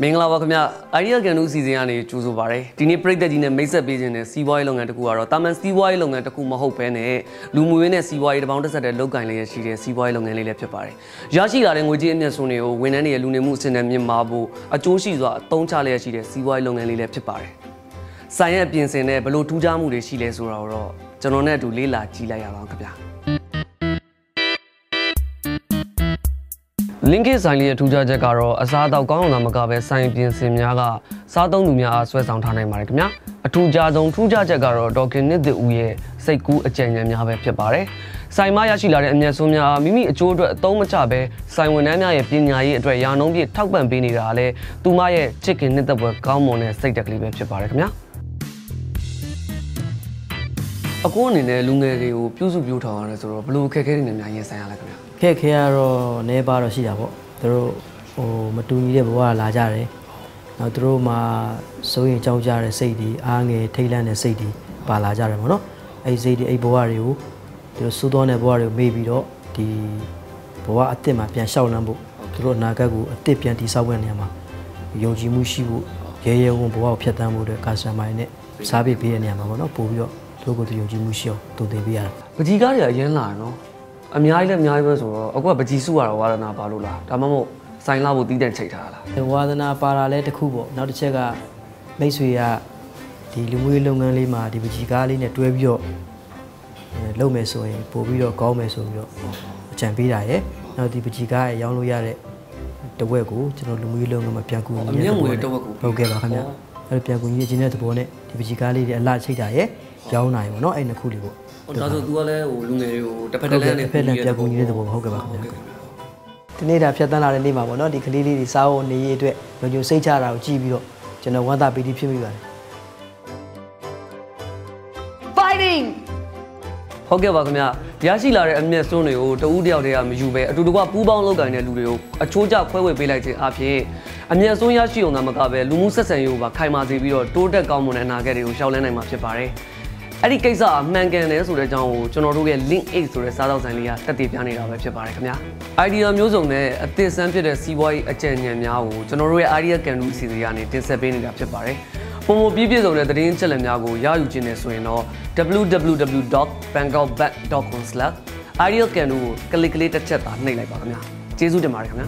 မင်္ဂလာပါခင်ဗျာ Idea Canoe စီစဉ်ကနေကြိုဆိုပါရစေဒီနေ့ပြည်သက်ကြီးနဲ့မိတ်ဆက်ပေးခြင်းနဲ့စီးပွားရေးလုပ်ငန်းတစ်ခုကတော့တာမန်စီးပွားရေးလုပ်ငန်းတစ်ခုမဟုတ်ဘဲနဲ့လူမှုရေးနဲ့စီးပွားရေးတပေါင်းတစ်ဆက်တည်းလုပ်ကိုင်လျက်ရှိတဲ့စီးပွားရေးလုပ်ငန်းလေးလည်းဖြစ်ပါတယ်ရရှိလာတဲ့ငွေကြေးအမြတ်စွန်းတွေကိုဝန်ထမ်းတွေရဲ့လူနေမှုအဆင့်နဲ့မြင့်မားဖို့အကျိုးရှိစွာအသုံးချလျက်ရှိတဲ့စီးပွားရေးလုပ်ငန်းလေးလည်းဖြစ်ပါတယ်ဆိုင်ရဲ့ပြင်ဆင်တဲ့ဘလို့ထူးခြားမှုတွေရှိလဲဆိုတာတော့ကျွန်တော်နဲ့အတူလေ့လာကြည့်လိုက်ရအောင်ခင်ဗျာLinky ဆိုင်လေးရဲ့ထူးခြားချက်ကတော့အစားအသောက်ကောင်းအောင်သာမကပဲဆိုင်ပြင်ဆင်များကစားသုံးသူများအားဆွဲဆောင်ထားနိုင်ပါတယ်ခင်ဗျာအထူးခြားဆုံးထူးခြားချက်ကတော့ဒေါခင်နစ်တူရဲ့စိတ်ကူးအကြံဉာဏ်များပဲဖြစ်ပါတယ်ဆိုင်မှာရရှိလာတဲ့အမြတ်စွန်းများမိမိအကျိုးအတွက်အသုံးမချပဲဆိုင်ဝန်ထမ်းများရဲ့ပညာရေးအတွက်ရာနှုန်းပြည့်ထောက်ပံ့ပေးနေတာလည်းသူမရဲ့ချစ်ခင်နှစ်သက်ပွဲကောင်းမွန်တဲ့စိတ်တက်ကလေးပဲဖြစ်ပါတယ်ခင်ဗျာအကူအနေနဲ့လူငယ်တွေကိုပြုစုပြောထောင်ရတယ်ဆိုတော့ဘလို့ခက်ခဲတွေနဲ့များရင်ဆိုင်ရလဲခင်ဗျာခက်ခဲရတော့နေပါတော့ရှိတာပေါ့သူတို့မတူညီတဲ့ဘဝလာကြတယ်နောက်သူတို့မှာစိုးရင်ကြောက်ကြတဲ့စိတ်တွေအားငယ်ထိတ်လန့်တဲ့စိတ်တွေပါလာကြတယ်ပေါ့နော်အဲ့စိတ်တွေအဲ့ဘဝတွေကိုသူတို့စိုးသောတဲ့ဘဝတွေကိုမေ့ပြီးတော့ဒီဘဝအစ်စ်မှာပြန်လျှောက်လန်းဖို့သူတို့အနာဂတ်ကိုအစ်စ်ပြန်တည်ဆောက်တဲ့နေရာမှာယုံကြည်မှုရှိဖို့ရဲရဲဝံ့ဘဝကိုဖျက်ဆီးဖို့အတွက်ကာဆာမိုင်းနဲ့စားပေးတဲ့နေရာမှာပေါ့နော်ပို့ပြီးတော့သူတို့ကိုယုံကြည်မှုရှိအောင်တုံ့တင်ပေးရတာပကြီးကားတွေအရင်လာနော်အများကြီးလည်းအများကြီးပဲဆိုတော့အခုကပကြီးစုရတော့ဝါဒနာပါလို့လားဒါမှမဟုတ်ဆိုင်လာဖို့တီးတန့်ချိန်ထားလားဝါဒနာပါတာလည်းတစ်ခုပေါ့နောက်တစ်ချက်ကမိတ်ဆွေကဒီလူမျိုးရေးလုပ်ငန်းလေးမှာဒီပကြီးကားလေးနဲ့တွဲပြီးတော့လုပ်မယ်ဆိုရင်ပို့ပြီးတော့ကောင်းမယ်ဆိုပြီးတော့အကြံပေးတာရယ်နောက်ဒီပကြီးကားရဲ့ရောင်းလို့ရတဲ့တဝက်ကိုကျွန်တော်လူမျိုးရေးလုပ်ငန်းမှာပြန်ကူညီနေတဲ့တဝက်ကိုဟုတ်ကဲ့ပါခင်ဗျအဲ့လိုပြန်ကူညီခြင်းတဲ့သဘောနဲ့ဒီပကြီးကားလေးတွေအလှချိတ်တာရယ်ရောင်းနိုင်ပေါ့နော်အဲ့နှစ်ခုလေးပေါ့ဒါဆို तू ကလည်းဟိုလူငယ်တွေကိုတစ်ဖက်တစ်လမ်းနဲ့ပြန်ကူညီတဲ့သဘောဟုတ်ကဲ့ပါခင်ဗျာဒီနေ့ဒါဖြတ်တန်းလာတဲ့နေ့မှာပေါ့နော်ဒီကလေးလေးတွေစားဖို့နေရေးအတွက်ညညစိတ်ချတာကိုကြည့်ပြီးတော့ကျွန်တော်ဝမ်းသာပီတိဖြစ်မိပါတယ် Fighting ဟုတ်ကဲ့ပါခင်ဗျာရရှိလာတဲ့အမြတ်စွန်းတွေကိုတဦးတယောက်တည်းကမယူပဲအတူတကွပူးပေါင်းလုပ်ကိုင်တဲ့လူတွေကိုအချိုးကျခွဲဝေပေးလိုက်ခြင်းအပြင်အမြတ်စွန်းရရှိအောင်သာမကပဲလူမှုဆက်ဆံရေးကိုပါခိုင်မာစေပြီးတော့တိုးတက်ကောင်းမွန်တဲ့အနာဂတ်တွေကိုရှောက်လန်းနိုင်မှာဖြစ်ပါတယ်အဲ့ဒီကိစ္စအမှန်ကန်တယ်ဆိုတဲ့အကြောင်းကိုကျွန်တော်တို့ရဲ့ Link 8ဆိုတဲ့စားသောက်ဆိုင်လေးကတက်တည်ပြနေတာပဲဖြစ်ပါတယ်ခင်ဗျာ idea မျိုးစုံနဲ့အသစ်ဆန်းဖြစ်တဲ့စီးပွားရေးအကြံဉာဏ်များကိုကျွန်တော်တို့ရဲ့ idea Canoe အစီအစဉ်ကနေတင်ဆက်ပေးနေတာဖြစ်ပါတယ်ပုံမပြည့်စုံတဲ့သတင်းချက်လက်များကိုရယူခြင်းနဲ့ဆိုရင်တော့ www.bangkokbat.com/idea Canoe ကိုကလစ်ကလေးတစ်ချက်သာနှိပ်လိုက်ပါခင်ဗျာကျေးဇူးတင်ပါတယ်ခင်ဗျာ